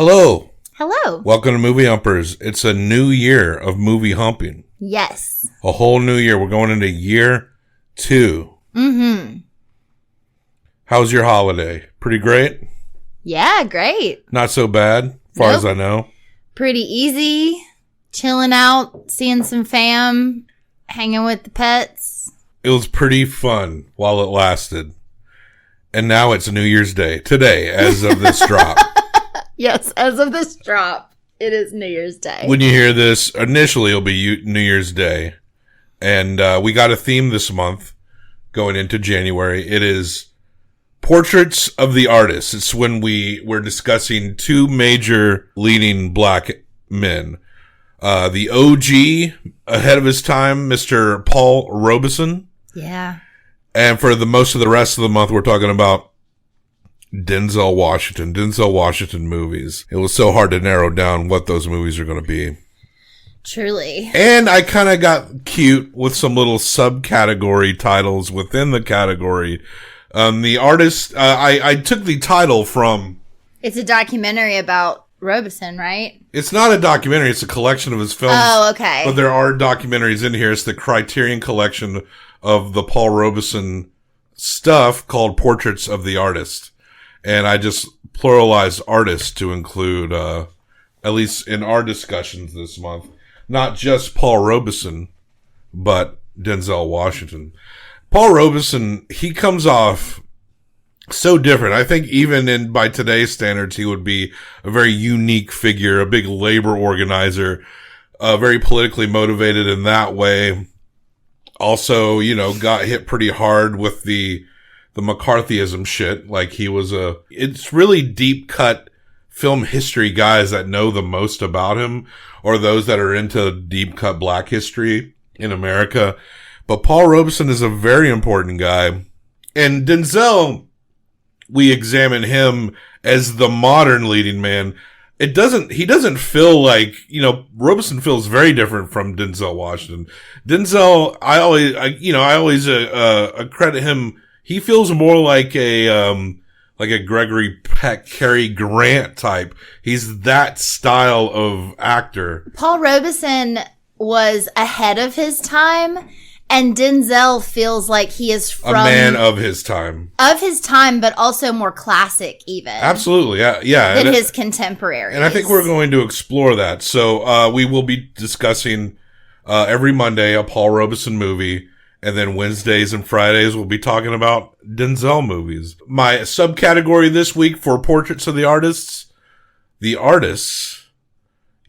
Hello. Hello. Welcome to Movie Humpers. It's a new year of movie humping. Yes. A whole new year. We're going into year 2. Mm-hmm. How's your holiday? Pretty great? Yeah, great. Not so bad, as far as I know. Pretty easy. Chilling out, seeing some fam, hanging with the pets. It was pretty fun while it lasted. And now it's New Year's Day. Today, as of this drop. Yes, as of this drop, it is New Year's Day. When you hear this, initially it'll be New Year's Day. And we got a theme this month going into January. It is Portraits of the Artists. It's when we're discussing two major leading black men. The OG, ahead of his time, Mr. Paul Robeson. Yeah. And for the most of the rest of the month, we're talking about Denzel Washington movies. It was so hard to narrow down what those movies are going to be. Truly. And I kind of got cute with some little subcategory titles within the category. The artist, I took the title from... It's a documentary about Robeson, right? It's not a documentary. It's a collection of his films. Oh, okay. But there are documentaries in here. It's the Criterion Collection of the Paul Robeson stuff called Portraits of the Artist. And I just pluralized artists to include, at least in our discussions this month, not just Paul Robeson, but Denzel Washington. Paul Robeson, he comes off so different. I think even by today's standards, he would be a very unique figure, a big labor organizer, very politically motivated in that way. Also, got hit pretty hard with the McCarthyism shit. Like it's really deep cut film history guys that know the most about him, or those that are into deep cut black history in America. But Paul Robeson is a very important guy. And Denzel, we examine him as the modern leading man. He doesn't feel like, Robeson feels very different from Denzel Washington. Denzel, I always credit him. He feels more like a Gregory Peck, Cary Grant type. He's that style of actor. Paul Robeson was ahead of his time, and Denzel feels like he is from a man of his time. Of his time, but also more classic even. Absolutely, yeah. Than his contemporaries. And I think we're going to explore that. So we will be discussing every Monday a Paul Robeson movie. And then Wednesdays and Fridays, we'll be talking about Denzel movies. My subcategory this week for Portraits of the Artists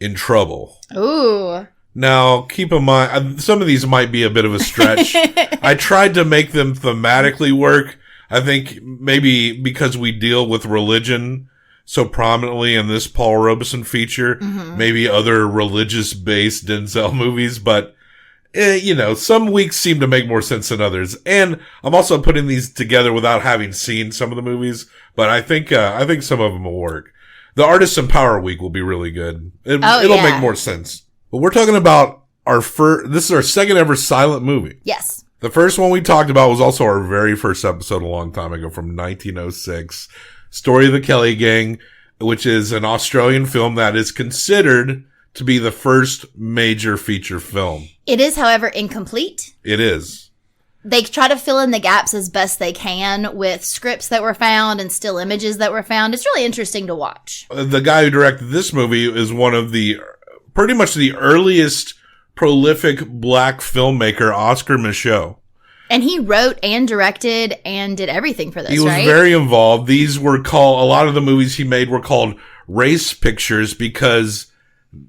in Trouble. Ooh. Now, keep in mind, some of these might be a bit of a stretch. I tried to make them thematically work. I think maybe because we deal with religion so prominently in this Paul Robeson feature, maybe other religious-based Denzel movies, but some weeks seem to make more sense than others. And I'm also putting these together without having seen some of the movies, but I think some of them will work. The Artists in Power Week will be really good. It'll make more sense. But we're talking about this is our second ever silent movie. Yes. The first one we talked about was also our very first episode a long time ago from 1906. Story of the Kelly Gang, which is an Australian film that is considered to be the first major feature film. It is, however, incomplete. It is. They try to fill in the gaps as best they can with scripts that were found and still images that were found. It's really interesting to watch. The guy who directed this movie is one of pretty much the earliest prolific black filmmaker, Oscar Micheaux. And he wrote and directed and did everything for this, right? He was very involved. A lot of the movies he made were called race pictures because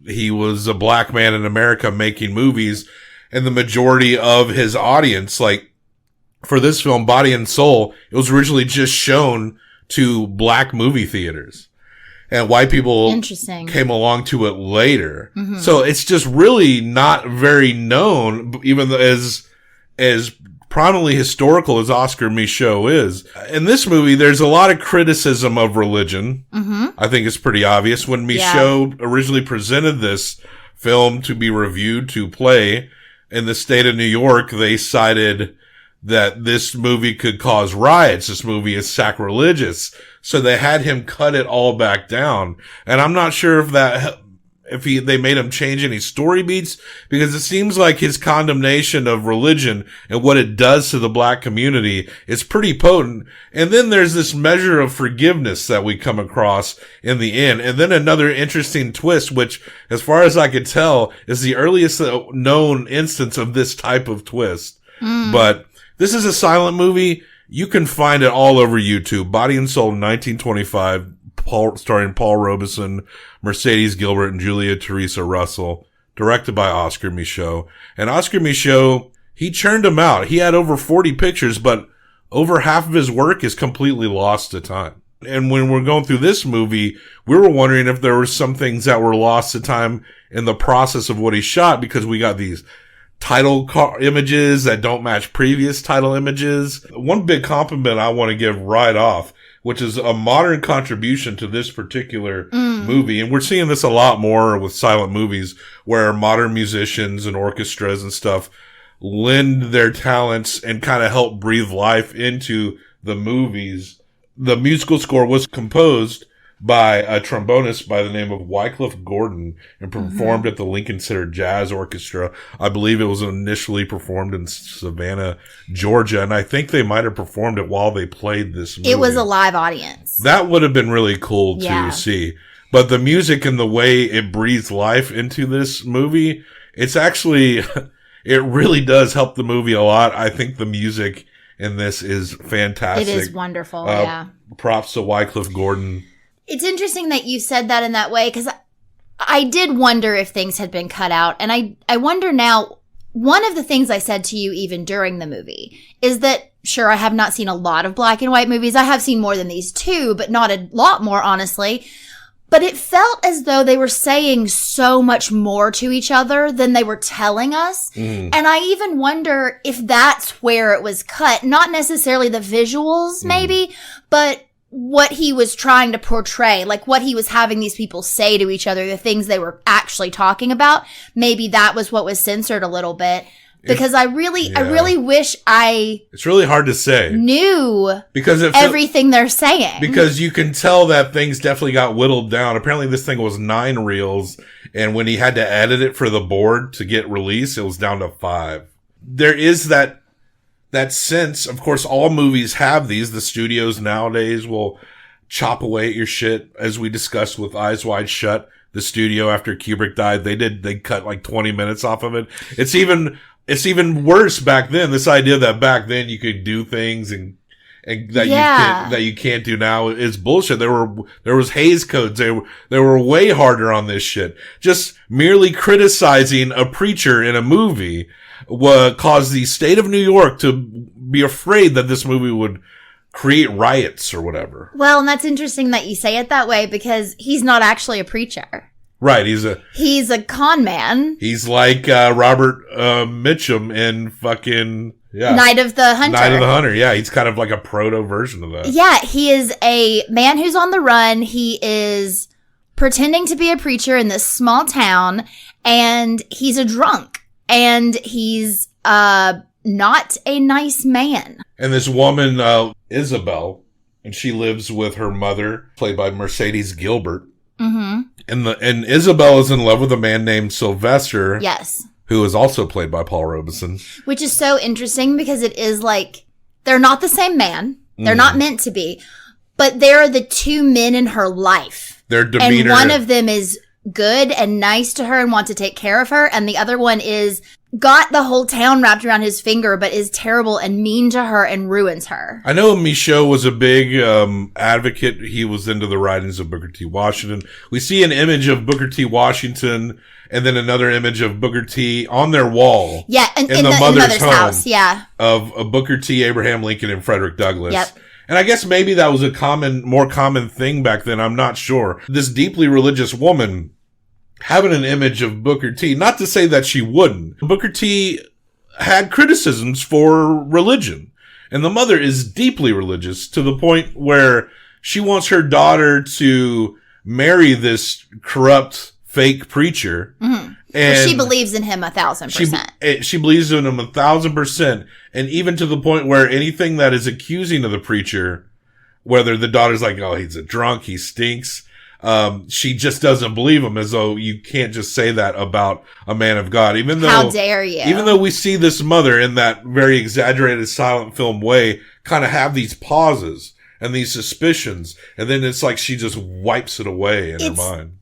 he was a black man in America making movies, and the majority of his audience, like for this film, Body and Soul, it was originally just shown to black movie theaters, and white people came along to it later. Mm-hmm. So it's just really not very known, even as prominently historical as Oscar Micheaux is. In this movie, there's a lot of criticism of religion. Mm-hmm. I think it's pretty obvious. When Micheaux originally presented this film to be reviewed to play in the state of New York, they cited that this movie could cause riots. This movie is sacrilegious. So they had him cut it all back down. And I'm not sure if they made him change any story beats, because it seems like his condemnation of religion and what it does to the black community is pretty potent. And then there's this measure of forgiveness that we come across in the end. And then another interesting twist, which, as far as I could tell, is the earliest known instance of this type of twist. But this is a silent movie. You can find it all over YouTube. Body and Soul 1925. Starring Paul Robeson, Mercedes Gilbert, and Julia Teresa Russell, directed by Oscar Micheaux. And Oscar Micheaux, he churned them out. He had over 40 pictures, but over half of his work is completely lost to time. And when we're going through this movie, we were wondering if there were some things that were lost to time in the process of what he shot, because we got these title images that don't match previous title images. One big compliment I want to give right off, which is a modern contribution to this particular movie. And we're seeing this a lot more with silent movies, where modern musicians and orchestras and stuff lend their talents and kind of help breathe life into the movies. The musical score was composed by a trombonist by the name of Wycliffe Gordon and performed at the Lincoln Center Jazz Orchestra. I believe it was initially performed in Savannah, Georgia, and I think they might have performed it while they played this movie. It was a live audience. That would have been really cool to see. But the music and the way it breathes life into this movie, it's actually, it really does help the movie a lot. I think the music in this is fantastic. It is wonderful, Props to Wycliffe Gordon. It's interesting that you said that in that way, because I did wonder if things had been cut out. And I wonder now, one of the things I said to you even during the movie is that, sure, I have not seen a lot of black and white movies. I have seen more than these two, but not a lot more, honestly. But it felt as though they were saying so much more to each other than they were telling us. And I even wonder if that's where it was cut. Not necessarily the visuals, maybe, but what he was trying to portray, like what he was having these people say to each other, the things they were actually talking about. Maybe that was what was censored a little bit, because I really wish it's really hard to say, knew because everything they're saying, because you can tell that things definitely got whittled down. Apparently this thing was 9 reels, and when he had to edit it for the board to get released, it was down to 5. There is that sense. Of course, all movies have these. The studios nowadays will chop away at your shit, as we discussed with Eyes Wide Shut. The studio, after Kubrick died, they cut like 20 minutes off of it. It's even worse back then. This idea that back then you could do things and that you can't do now is bullshit. There was Hays codes. They were way harder on this shit. Just merely criticizing a preacher in a movie caused the state of New York to be afraid that this movie would create riots or whatever. Well, and that's interesting that you say it that way, because he's not actually a preacher. Right, he's a con man. He's like Robert Mitchum in fucking Night of the Hunter. Night of the Hunter, yeah. He's kind of like a proto version of that. Yeah, he is a man who's on the run. He is pretending to be a preacher in this small town, and he's a drunk. And he's not a nice man. And this woman, Isabel, and she lives with her mother, played by Mercedes Gilbert. And Isabel is in love with a man named Sylvester. Yes. Who is also played by Paul Robeson. Which is so interesting, because it is like, they're not the same man. They're not meant to be. But they're the two men in her life. Their demeanor. And one of them is good and nice to her and wants to take care of her. And the other one is got the whole town wrapped around his finger, but is terrible and mean to her and ruins her. I know Micheaux was a big advocate. He was into the writings of Booker T. Washington. We see an image of Booker T. Washington and then another image of Booker T. on their wall. Yeah, in the mother's house. Yeah. Of Booker T., Abraham Lincoln, and Frederick Douglass. Yep. And I guess maybe that was a more common thing back then. I'm not sure. This deeply religious woman having an image of Booker T. Not to say that she wouldn't. Booker T. had criticisms for religion. And the mother is deeply religious to the point where she wants her daughter to marry this corrupt fake preacher. And she believes in him 1,000%. She believes in him 1,000%. And even to the point where anything that is accusing of the preacher, whether the daughter's like, oh, he's a drunk, he stinks, she just doesn't believe him, as though you can't just say that about a man of God. Even though, how dare you? Even though we see this mother in that very exaggerated silent film way kind of have these pauses and these suspicions, and then it's like she just wipes it away in her mind.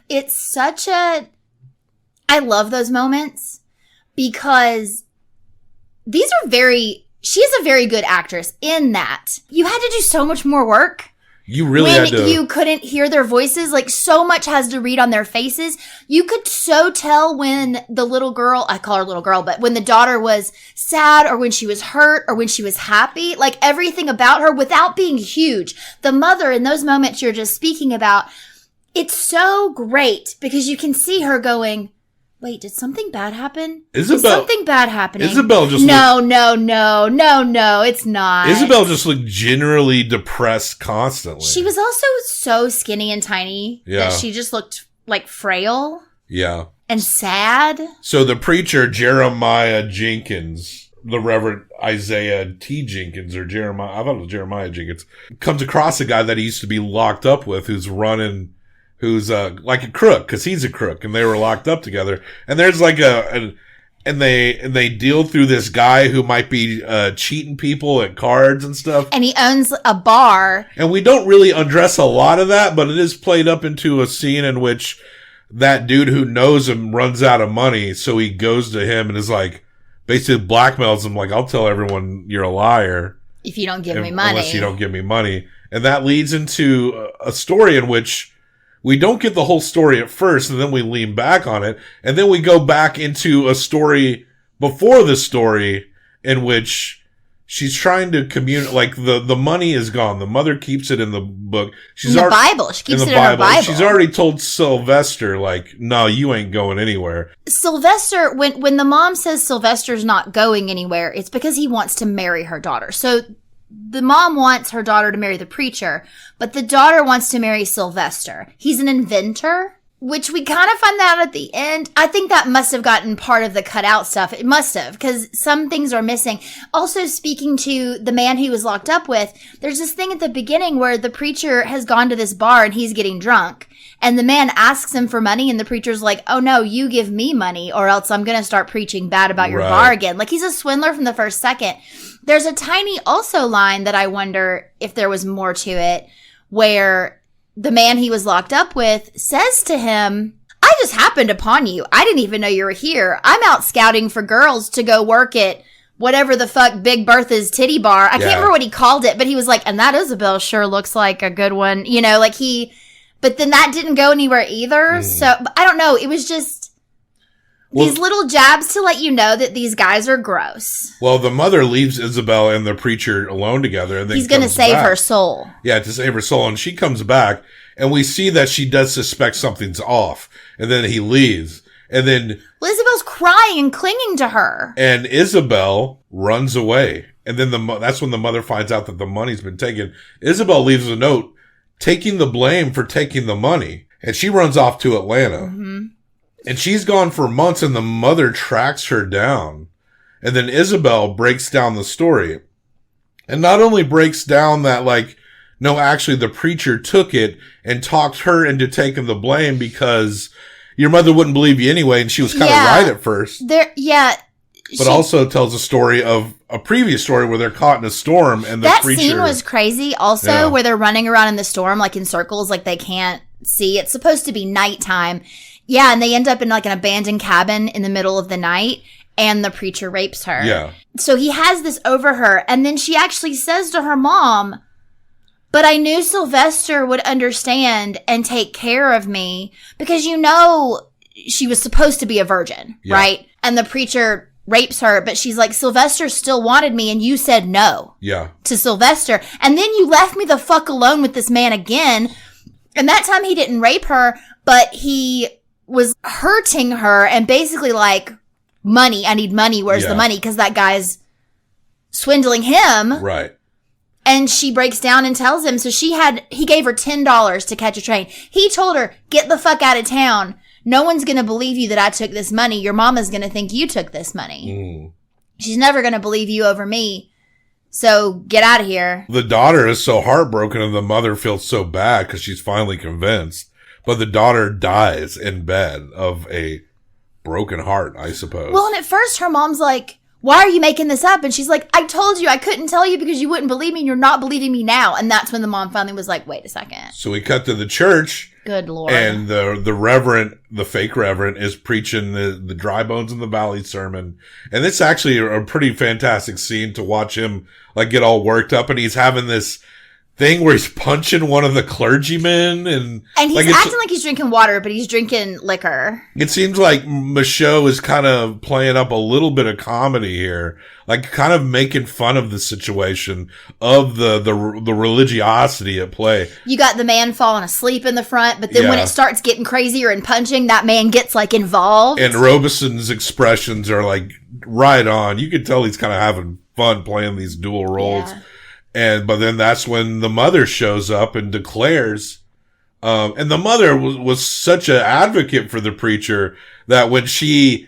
It's such a... I love those moments because these are she is a very good actress in that. You had to do so much more work. You really had to. You couldn't hear their voices. Like, so much has to read on their faces. You could so tell when the little girl, I call her little girl, but when the daughter was sad or when she was hurt or when she was happy, like everything about her without being huge. The mother in those moments you're just speaking about, it's so great because you can see her going, wait, did something bad happen? Is something bad happening? Isabel just No, it's not. Isabel just looked generally depressed constantly. She was also so skinny and tiny that she just looked like frail. Yeah. And sad. So the preacher, Jeremiah Jenkins, the Reverend Isaiah T. Jenkins, or Jeremiah, I thought it was Jeremiah Jenkins, comes across a guy that he used to be locked up with who's who's like a crook, because he's a crook, and they were locked up together. And there's like and they deal through this guy who might be cheating people at cards and stuff. And he owns a bar. And we don't really address a lot of that, but it is played up into a scene in which that dude who knows him runs out of money, so he goes to him and is like, basically blackmails him, like, I'll tell everyone you're a liar if you don't give me money. Unless you don't give me money. And that leads into a story in which we don't get the whole story at first, and then we lean back on it, and then we go back into a story before the story in which she's trying to communicate. Like, the money is gone. The mother keeps it in the book. She's in the Bible. She keeps it in her Bible. She's already told Sylvester, like, no, you ain't going anywhere. Sylvester, when the mom says Sylvester's not going anywhere, it's because he wants to marry her daughter. So the mom wants her daughter to marry the preacher, but the daughter wants to marry Sylvester. He's an inventor, which we kind of find out at the end. I think that must have gotten part of the cutout stuff. It must have, because some things are missing. Also, speaking to the man he was locked up with, there's this thing at the beginning where the preacher has gone to this bar and he's getting drunk. And the man asks him for money, and the preacher's like, oh no, you give me money or else I'm going to start preaching bad about your bar again. Like, he's a swindler from the first second. There's a tiny also line that I wonder if there was more to it, where the man he was locked up with says to him, I just happened upon you. I didn't even know you were here. I'm out scouting for girls to go work at whatever the fuck Big Bertha's titty bar. I can't remember what he called it, but he was like, and that Isabel sure looks like a good one. You know, like but then that didn't go anywhere either. So I don't know. It was just these little jabs to let you know that these guys are gross. Well, the mother leaves Isabel and the preacher alone together, and then he's going to save her soul. Yeah, to save her soul. And she comes back, and we see that she does suspect something's off. And then he leaves. And then Isabel's crying and clinging to her. And Isabel runs away. And then that's when the mother finds out that the money's been taken. Isabel leaves a note taking the blame for taking the money. And she runs off to Atlanta. Mm-hmm. And she's gone for months, and the mother tracks her down. And then Isabel breaks down the story. And not only breaks down that, like, no, actually the preacher took it and talked her into taking the blame because your mother wouldn't believe you anyway, and she was kind of right at first. But also tells a story of a previous story where they're caught in a storm, and the preacher... That scene was crazy also, where they're running around in the storm, like in circles, like they can't see. It's supposed to be nighttime. Yeah, and they end up in like an abandoned cabin in the middle of the night, and the preacher rapes her. Yeah. So he has this over her, and then she actually says to her mom, but I knew Sylvester would understand and take care of me because, you know, she was supposed to be a virgin, right? And the preacher rapes her, but she's like, Sylvester still wanted me, and you said no to Sylvester. And then you left me the fuck alone with this man again. And that time he didn't rape her, but he was hurting her and basically like, money, I need money, where's the money? Because that guy's swindling him. Right. And she breaks down and tells him, so he gave her $10 to catch a train. He told her, get the fuck out of town. no one's going to believe you that I took this money. Your mama's going to think you took this money. She's never going to believe you over me. So get out of here. The daughter is so heartbroken and the mother feels so bad because she's finally convinced. But the daughter dies in bed of a broken heart, I suppose. Well, and at first her mom's like, why are you making this up? And she's like, I told you I couldn't tell you because you wouldn't believe me and you're not believing me now. And that's when the mom finally was like, wait a second. So we cut to the church. Good Lord. And the reverend, the fake reverend, is preaching the dry bones in the valley sermon. And it's actually a pretty fantastic scene to watch him like get all worked up. And he's having this thing where he's punching one of the clergymen and he's like acting like he's drinking water, but he's drinking liquor. It seems like Michaud is kind of playing up a little bit of comedy here, like kind of making fun of the situation of the religiosity at play. You got the man falling asleep in the front, but then when it starts getting crazier and punching, that man gets like involved. And Robeson's expressions are like right on. You can tell he's kind of having fun playing these dual roles. Yeah. But then that's when the mother shows up and declares, and the mother was such an advocate for the preacher that when she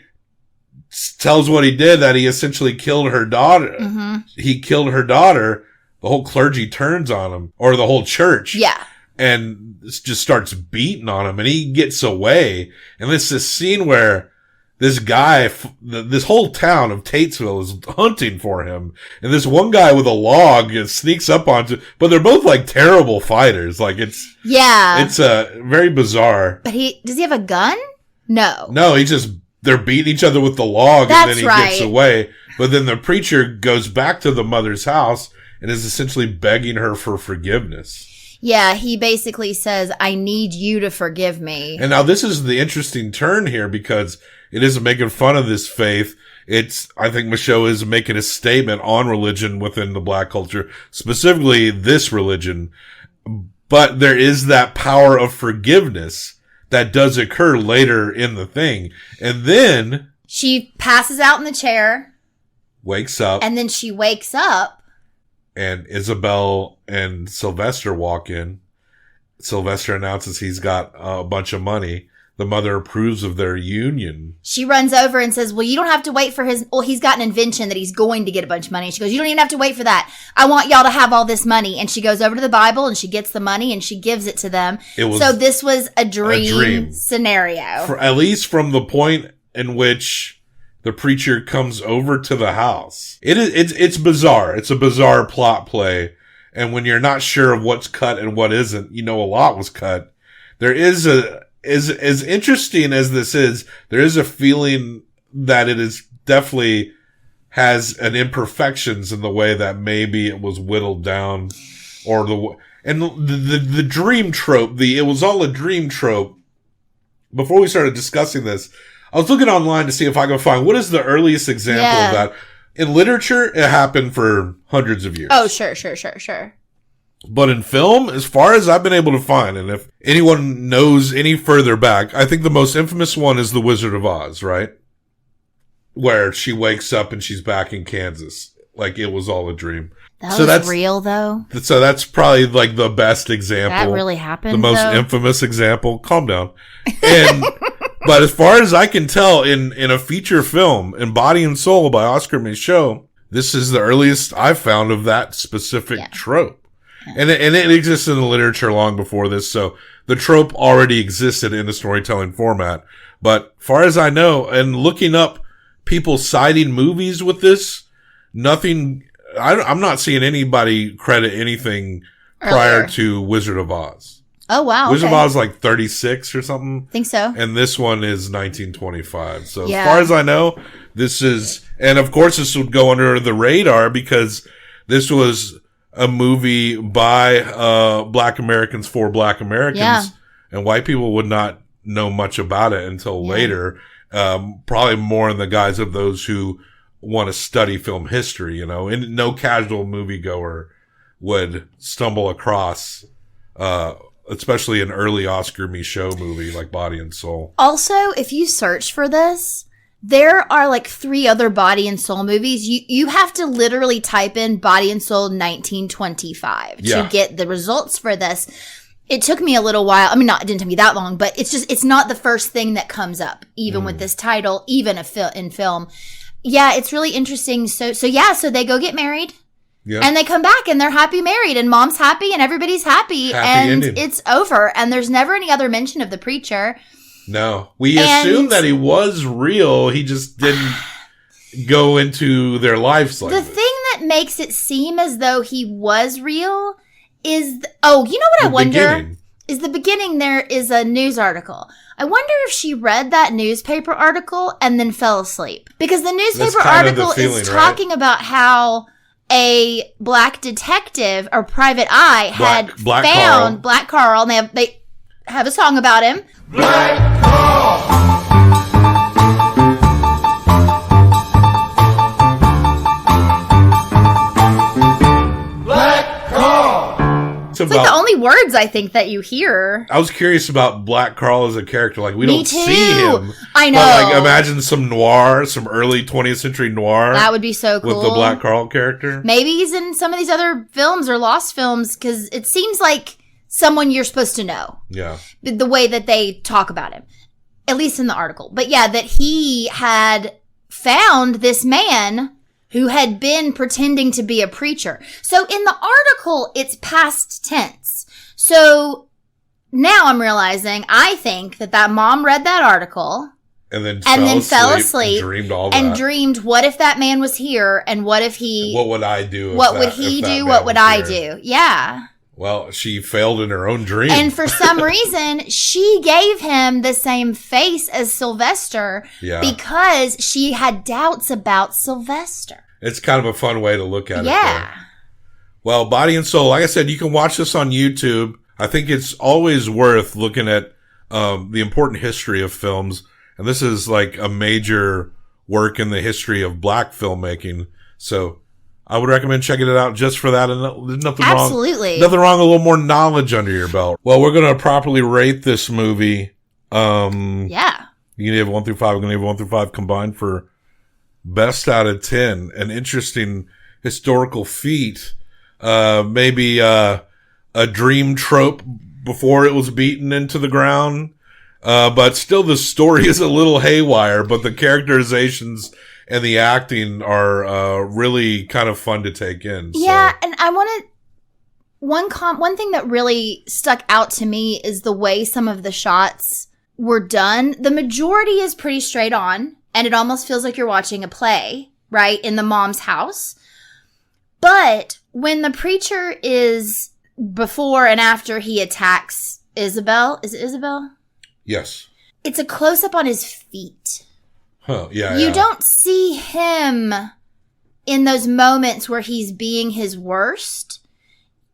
tells what he did, that he essentially killed her daughter, he killed her daughter, the whole clergy turns on him, or the whole church. Yeah. And just starts beating on him and he gets away. And it's this scene where this guy, this whole town of Tatesville is hunting for him. And this one guy with a log sneaks up onto, but they're both like terrible fighters. Like it's very bizarre. But does he have a gun? No. No, they're beating each other with the log and then he gets away. But then the preacher goes back to the mother's house and is essentially begging her for forgiveness. Yeah, he basically says, I need you to forgive me. And now this is the interesting turn here because it isn't making fun of this faith. I think Michaud is making a statement on religion within the black culture, specifically this religion. But there is that power of forgiveness that does occur later in the thing. And then she passes out in the chair. Wakes up. And then she wakes up. And Isabel and Sylvester walk in. Sylvester announces he's got a bunch of money. The mother approves of their union. She runs over and says, well, you don't have to wait for he's got an invention that he's going to get a bunch of money. And she goes, you don't even have to wait for that. I want y'all to have all this money. And she goes over to the Bible and she gets the money and she gives it to them. So this was a dream scenario. At least from the point in which the preacher comes over to the house. It's bizarre. It's a bizarre plot play. And when you're not sure of what's cut and what isn't, a lot was cut. There is as interesting as this is, there is a feeling that it is definitely has an imperfections in the way that maybe it was whittled down or the dream trope, it was all a dream trope. Before we started discussing this, I was looking online to see if I could find what is the earliest example of that. In literature, it happened for hundreds of years. Oh, sure. But in film, as far as I've been able to find, and if anyone knows any further back, I think the most infamous one is The Wizard of Oz, right? Where she wakes up and she's back in Kansas. Like it was all a dream. That's real, though? So that's probably like the best example. That really happened, the most infamous example. Calm down. And but as far as I can tell, in a feature film, in Body and Soul by Oscar Micheaux, this is the earliest I've found of that specific trope. And it exists in the literature long before this, so the trope already existed in the storytelling format. But far as I know, and looking up people citing movies with this, I'm not seeing anybody credit anything prior to Wizard of Oz. Oh, wow. Wizard of Oz is like 36 or something. Think so. And this one is 1925. So as far as I know, this is, and of course this would go under the radar because this was a movie by Black Americans for Black Americans, and white people would not know much about it until later. Probably more in the guise of those who want to study film history, and no casual moviegoer would stumble across, especially an early Oscar Micheaux movie like Body and Soul. Also, if you search for this, there are like 3 other Body and Soul movies. You have to literally type in Body and Soul 1925 to get the results for this. it took me a little while. I mean, it didn't take me that long, but it's not the first thing that comes up, even with this title, even in film. Yeah, it's really interesting. So they go get married. Yeah. And they come back and they're happy married and mom's happy and everybody's happy and ending. It's over. And there's never any other mention of the preacher. No. We assumed that he was real. He just didn't go into their lives like this. The thing that makes it seem as though he was real is, you know what I wonder? Is the beginning there is a news article. I wonder if she read that newspaper article and then fell asleep. Because the newspaper article is talking about how a black detective or private eye had found Black Carl, and they have a song about him. Black Carl! It's like the only words I think that you hear. I was curious about Black Carl as a character. Like, we don't see him. I know. But, like, imagine some noir, some early 20th century noir. That would be so cool. With the Black Carl character. Maybe he's in some of these other films or lost films, because it seems like someone you're supposed to know. Yeah. The way that they talk about him. At least in the article. But yeah, that he had found this man who had been pretending to be a preacher. So in the article, it's past tense. So now I'm realizing, I think that mom read that article and then fell asleep and dreamed all that. And dreamed, what if that man was here? And what if he... What would I do? What would he do? What would I do? Yeah. Well, she failed in her own dream. And for some reason, she gave him the same face as Sylvester because she had doubts about Sylvester. It's kind of a fun way to look at it. Yeah. Well, Body and Soul, like I said, you can watch this on YouTube. I think it's always worth looking at the important history of films. And this is like a major work in the history of black filmmaking. So I would recommend checking it out just for that. And there's nothing wrong. Absolutely. Nothing wrong, a little more knowledge under your belt. Well, we're going to properly rate this movie. Yeah. You can give 1 through 5. We're going to give 1 through 5 combined for best out of 10. An interesting historical feat. Maybe a dream trope before it was beaten into the ground. But still the story is a little haywire, but the characterizations and the acting are really kind of fun to take in. Yeah, and I want to... One thing that really stuck out to me is the way some of the shots were done. The majority is pretty straight on, and it almost feels like you're watching a play, right, in the mom's house. But when the preacher is before and after he attacks Isabel, is it Isabel? Yes. It's a close-up on his feet. Huh, yeah. You don't see him in those moments where he's being his worst.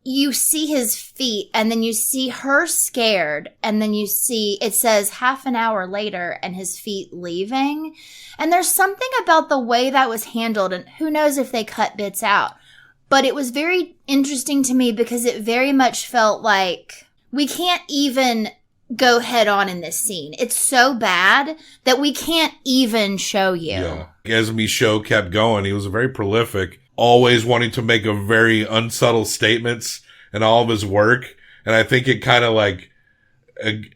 You see his feet, and then you see her scared, and then you see, it says half an hour later, and his feet leaving. And there's something about the way that was handled, and who knows if they cut bits out. But it was very interesting to me because it very much felt like we can't even go head on in this scene. It's so bad that we can't even show you. Yeah. As Michaud kept going, he was very prolific, always wanting to make a very unsubtle statements in all of his work. And I think it kind of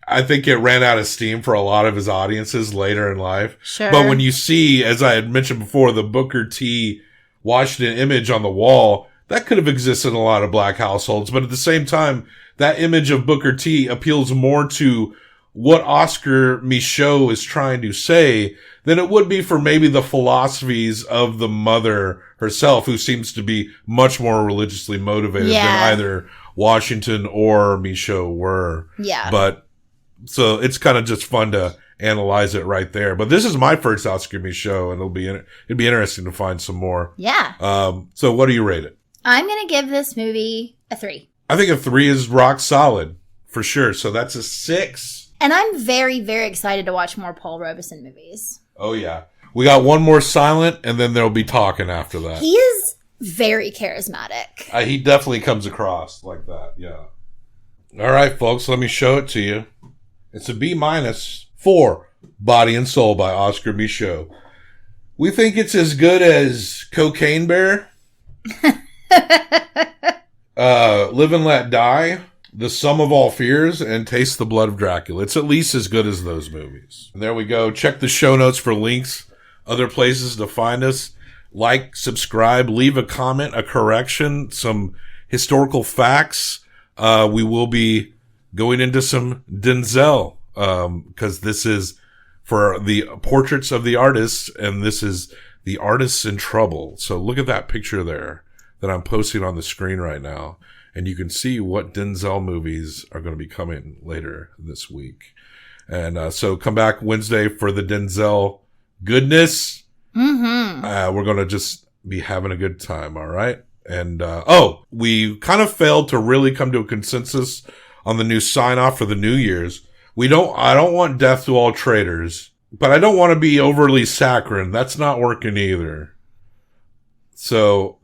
I think it ran out of steam for a lot of his audiences later in life. Sure. But when you see, as I had mentioned before, the Booker T. Washington image on the wall, that could have existed in a lot of black households. But at the same time, that image of Booker T appeals more to what Oscar Michaud is trying to say than it would be for maybe the philosophies of the mother herself, who seems to be much more religiously motivated than either Washington or Michaud were. Yeah. But so it's kind of just fun to analyze it right there. But this is my first Oscar Michaud, and it'd be interesting to find some more. Yeah. So what do you rate it? I'm going to give this movie a 3. I think a 3 is rock solid, for sure. So that's a 6. And I'm very, very excited to watch more Paul Robeson movies. Oh, yeah. We got one more silent, and then there'll be talking after that. He is very charismatic. He definitely comes across like that, yeah. All right, folks, let me show it to you. It's a B- for Body and Soul by Oscar Michaud. We think it's as good as Cocaine Bear, Live and Let Die, The Sum of All Fears and Taste the Blood of Dracula. It's at least as good as those movies. And there we go. Check the show notes for links, other places to find us. Like, subscribe, leave a comment, a correction, some historical facts. We will be going into some Denzel, because this is for the Portraits of the Artists, and this is The Artists in Trouble. So look at that picture there that I'm posting on the screen right now. And you can see what Denzel movies are going to be coming later this week. And so come back Wednesday for the Denzel goodness. Mm-hmm. We're going to just be having a good time, all right? And we kind of failed to really come to a consensus on the new sign-off for the New Year's. I don't want Death to All Traitors, but I don't want to be overly saccharine. That's not working either. So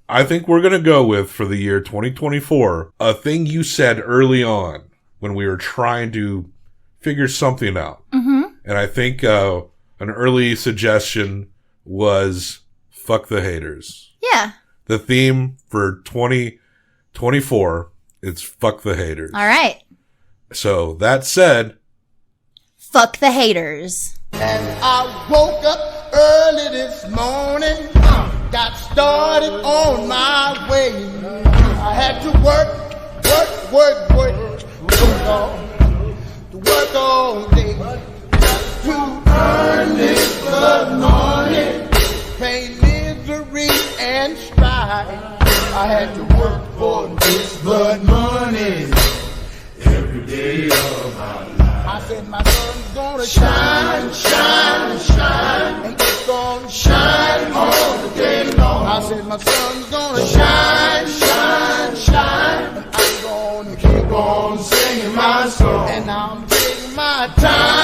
I think we're going to go with, for the year 2024, a thing you said early on when we were trying to figure something out. Mm-hmm. And I think an early suggestion was fuck the haters. Yeah. The theme for 2024 is fuck the haters. All right. So that said, fuck the haters. And I woke up early this morning, got started on my way. I had to work all day to earn this blood money, pain, misery, and strife. I had to work for this blood money every day of my life. I said my sun's gonna shine, shine, shine, and it's gonna shine all the day long. I said my sun's gonna shine, shine, shine, and I'm gonna keep on singing my song. And I'm taking my time.